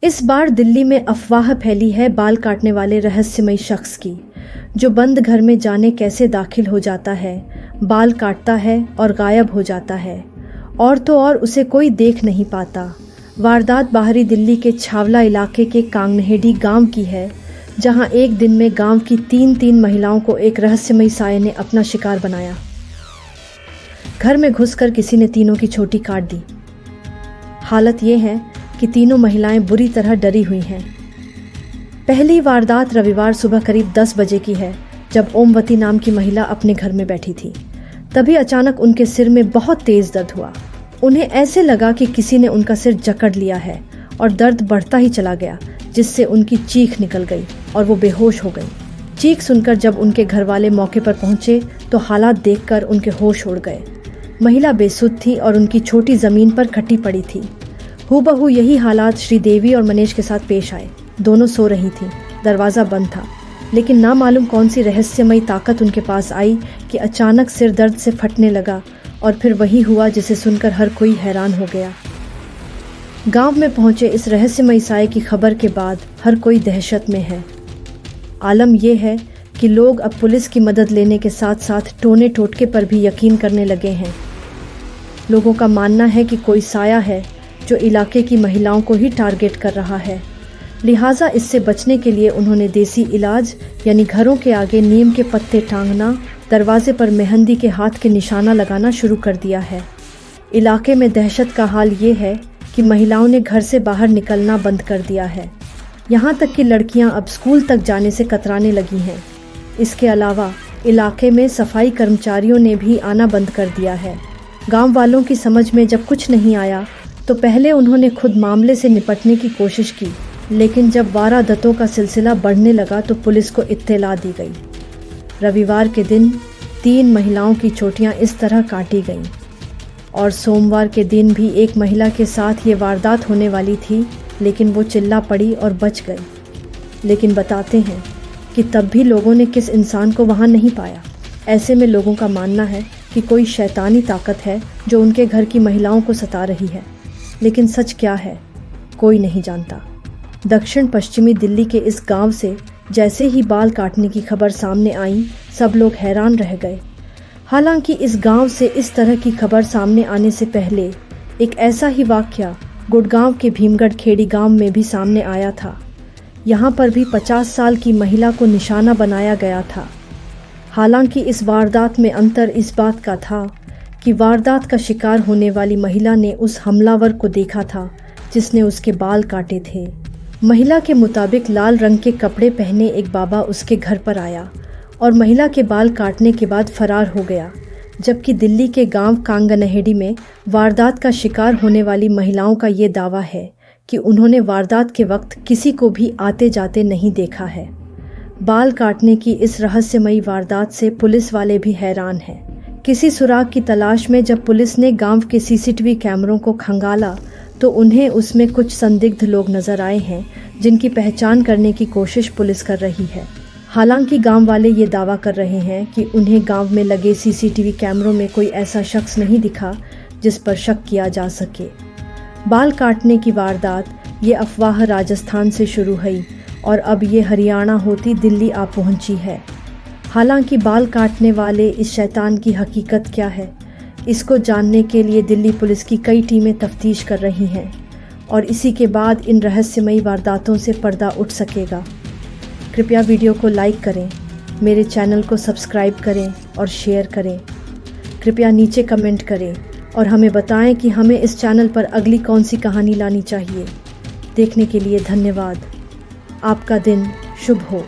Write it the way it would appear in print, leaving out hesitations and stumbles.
इस बार दिल्ली में अफवाह फैली है बाल काटने वाले रहस्यमयी शख्स की, जो बंद घर में जाने कैसे दाखिल हो जाता है, बाल काटता है और गायब हो जाता है, और तो और उसे कोई देख नहीं पाता। वारदात बाहरी दिल्ली के छावला इलाके के कांगनहेड़ी गांव की है, जहां एक दिन में गांव की तीन महिलाओं को एक रहस्यमयी साये ने अपना शिकार बनाया। घर में घुसकर किसी ने तीनों की चोटी काट दी। हालत ये है कि तीनों महिलाएं बुरी तरह डरी हुई हैं। पहली वारदात रविवार सुबह करीब 10 बजे की है, जब ओमवती नाम की महिला अपने घर में बैठी थी। तभी अचानक उनके सिर में बहुत तेज दर्द हुआ। उन्हें ऐसे लगा कि किसी ने उनका सिर जकड़ लिया है और दर्द बढ़ता ही चला गया, जिससे उनकी चीख निकल गई और वो बेहोश हो गई। चीख सुनकर जब उनके घर वाले मौके पर पहुंचे तो हालात देखकर उनके होश उड़ गए। महिला बेसुध थी और उनकी छोटी जमीन पर खट्टी पड़ी थी। हूबहू यही हालात श्रीदेवी और मनीष के साथ पेश आए। दोनों सो रही थीं, दरवाज़ा बंद था, लेकिन ना मालूम कौन सी रहस्यमयी ताकत उनके पास आई कि अचानक सिर दर्द से फटने लगा, और फिर वही हुआ जिसे सुनकर हर कोई हैरान हो गया। गांव में पहुंचे इस रहस्यमयी साये की खबर के बाद हर कोई दहशत में है। आलम यह है कि लोग अब पुलिस की मदद लेने के साथ साथ टोने टोटके पर भी यकीन करने लगे हैं। लोगों का मानना है कि कोई साया है जो इलाके की महिलाओं को ही टारगेट कर रहा है। लिहाजा इससे बचने के लिए उन्होंने देसी इलाज यानी घरों के आगे नीम के पत्ते टांगना, दरवाजे पर मेहंदी के हाथ के निशाना लगाना शुरू कर दिया है। इलाके में दहशत का हाल ये है कि महिलाओं ने घर से बाहर निकलना बंद कर दिया है। यहाँ तक कि लड़कियाँ अब स्कूल तक जाने से कतराने लगी हैं। इसके अलावा इलाके में सफाई कर्मचारियों ने भी आना बंद कर दिया है। गाँव वालों की समझ में जब कुछ नहीं आया तो पहले उन्होंने खुद मामले से निपटने की कोशिश की, लेकिन जब वारदातों का सिलसिला बढ़ने लगा तो पुलिस को इत्तला दी गई। रविवार के दिन 3 महिलाओं की चोटियां इस तरह काटी गईं, और सोमवार के दिन भी एक महिला के साथ ये वारदात होने वाली थी, लेकिन वो चिल्ला पड़ी और बच गई। लेकिन बताते हैं कि तब भी लोगों ने किस इंसान को वहाँ नहीं पाया। ऐसे में लोगों का मानना है कि कोई शैतानी ताकत है जो उनके घर की महिलाओं को सता रही है, लेकिन सच क्या है कोई नहीं जानता। दक्षिण पश्चिमी दिल्ली के इस गांव से जैसे ही बाल काटने की खबर सामने आई, सब लोग हैरान रह गए। हालांकि इस गांव से इस तरह की खबर सामने आने से पहले एक ऐसा ही वाकया गुड़गांव के भीमगढ़ खेड़ी गांव में भी सामने आया था। यहाँ पर भी 50 साल की महिला को निशाना बनाया गया था। हालांकि इस वारदात में अंतर इस बात का था कि वारदात का शिकार होने वाली महिला ने उस हमलावर को देखा था जिसने उसके बाल काटे थे। महिला के मुताबिक लाल रंग के कपड़े पहने एक बाबा उसके घर पर आया और महिला के बाल काटने के बाद फरार हो गया, जबकि दिल्ली के गांव कांगनहेड़ी में वारदात का शिकार होने वाली महिलाओं का ये दावा है कि उन्होंने वारदात के वक्त किसी को भी आते जाते नहीं देखा है। बाल काटने की इस रहस्यमयी वारदात से पुलिस वाले भी हैरान हैं। किसी सुराग की तलाश में जब पुलिस ने गांव के सीसीटीवी कैमरों को खंगाला तो उन्हें उसमें कुछ संदिग्ध लोग नजर आए हैं, जिनकी पहचान करने की कोशिश पुलिस कर रही है। हालांकि गांव वाले ये दावा कर रहे हैं कि उन्हें गांव में लगे सीसीटीवी कैमरों में कोई ऐसा शख्स नहीं दिखा जिस पर शक किया जा सके। बाल काटने की वारदात ये अफवाह राजस्थान से शुरू हुई और अब ये हरियाणा होती दिल्ली आ पहुंची है। हालांकि बाल काटने वाले इस शैतान की हकीकत क्या है, इसको जानने के लिए दिल्ली पुलिस की कई टीमें तफ्तीश कर रही हैं, और इसी के बाद इन रहस्यमयी वारदातों से पर्दा उठ सकेगा। कृपया वीडियो को लाइक करें, मेरे चैनल को सब्सक्राइब करें और शेयर करें। कृपया नीचे कमेंट करें और हमें बताएं कि हमें इस चैनल पर अगली कौन सी कहानी लानी चाहिए। देखने के लिए धन्यवाद। आपका दिन शुभ हो।